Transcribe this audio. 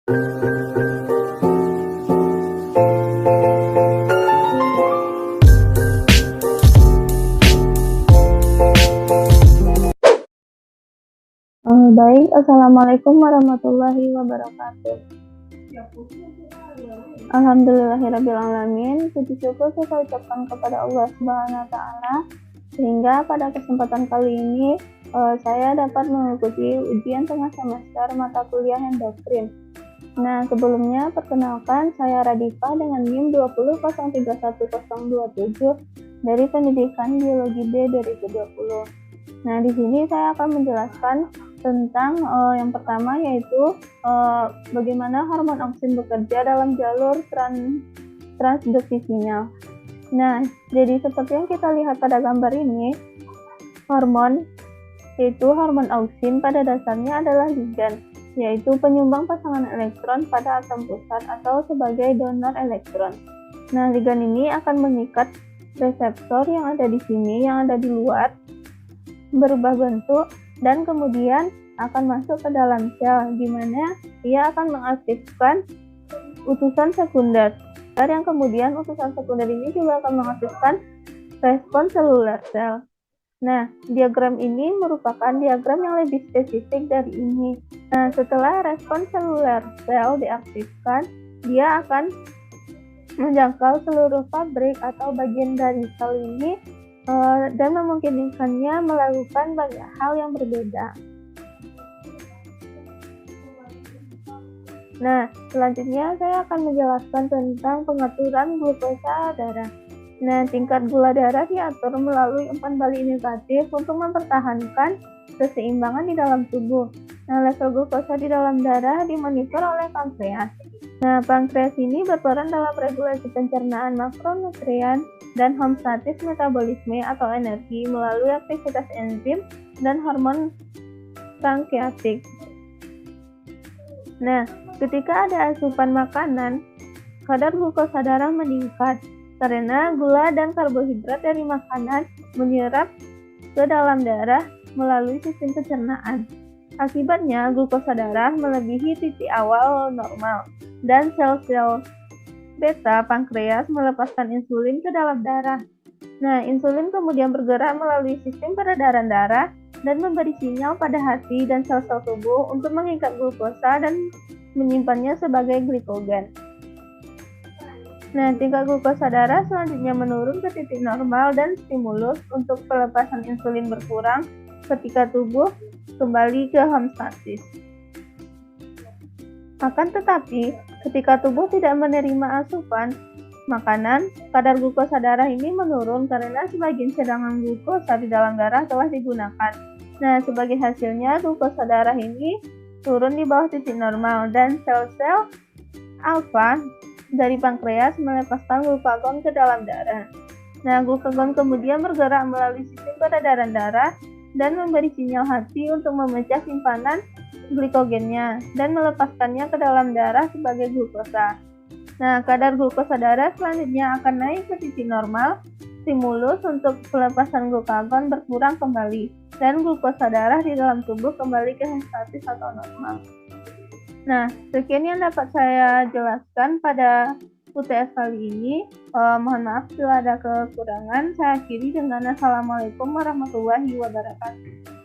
Baik, Assalamualaikum warahmatullahi wabarakatuh. Alhamdulillahirrabbilalamin. Puji syukur kita ucapkan kepada Allah Subhanahu wa Ta'ala, sehingga pada kesempatan kali ini saya dapat mengikuti ujian tengah semester mata kuliah endokrin. Nah, sebelumnya perkenalkan, saya Radifah dengan NIM 20.031027 dari Pendidikan Biologi B 2020. Nah, di sini saya akan menjelaskan tentang yang pertama, yaitu bagaimana hormon auksin bekerja dalam jalur transduksi sinyal. Nah, jadi seperti yang kita lihat pada gambar ini, hormon auksin pada dasarnya adalah ligan, yaitu penyumbang pasangan elektron pada atom pusat atau sebagai donor elektron. Nah, ligan ini akan mengikat reseptor yang ada di sini, yang ada di luar, berubah bentuk, dan kemudian akan masuk ke dalam sel, di mana ia akan mengaktifkan utusan sekunder, yang kemudian utusan sekunder ini juga akan mengaktifkan respons seluler sel. Nah, diagram ini merupakan diagram yang lebih spesifik dari ini. Nah, setelah respons seluler sel diaktifkan, dia akan menjangkau seluruh pabrik atau bagian dari sel ini dan memungkinkannya melakukan banyak hal yang berbeda. Nah, selanjutnya saya akan menjelaskan tentang pengaturan glukosa darah. Nah, tingkat gula darah diatur melalui umpan balik negatif untuk mempertahankan keseimbangan di dalam tubuh. Nah, level glukosa di dalam darah dimonitor oleh pankreas. Nah, pankreas ini berperan dalam regulasi pencernaan makronutrien dan homeostatis metabolisme atau energi melalui aktivitas enzim dan hormon pankreatik. Nah, ketika ada asupan makanan, kadar glukosa darah meningkat karena gula dan karbohidrat dari makanan menyerap ke dalam darah melalui sistem pencernaan. Akibatnya, glukosa darah melebihi titik awal normal dan sel-sel beta pankreas melepaskan insulin ke dalam darah. Nah, insulin kemudian bergerak melalui sistem peredaran darah dan memberi sinyal pada hati dan sel-sel tubuh untuk mengikat glukosa dan menyimpannya sebagai glikogen. Nah, tingkat glukosa darah selanjutnya menurun ke titik normal dan stimulus untuk pelepasan insulin berkurang ketika tubuh kembali ke homeostatis. Akan tetapi, ketika tubuh tidak menerima asupan makanan, kadar glukosa darah ini menurun karena sebagian cadangan glukosa di dalam darah telah digunakan. Nah, sebagai hasilnya, glukosa darah ini turun di bawah titik normal dan sel-sel alfa dari pankreas melepaskan glukagon ke dalam darah. Nah, glukagon kemudian bergerak melalui sistem peredaran darah dan memberi sinyal hati untuk memecah simpanan glikogennya dan melepaskannya ke dalam darah sebagai glukosa. Nah, kadar glukosa darah selanjutnya akan naik ke titik normal, stimulus untuk pelepasan glukagon berkurang kembali, dan glukosa darah di dalam tubuh kembali ke homeostatis atau normal. Nah, sekian yang dapat saya jelaskan pada UTS kali ini. Mohon maaf bila ada kekurangan. Saya akhiri dengan Assalamualaikum warahmatullahi wabarakatuh.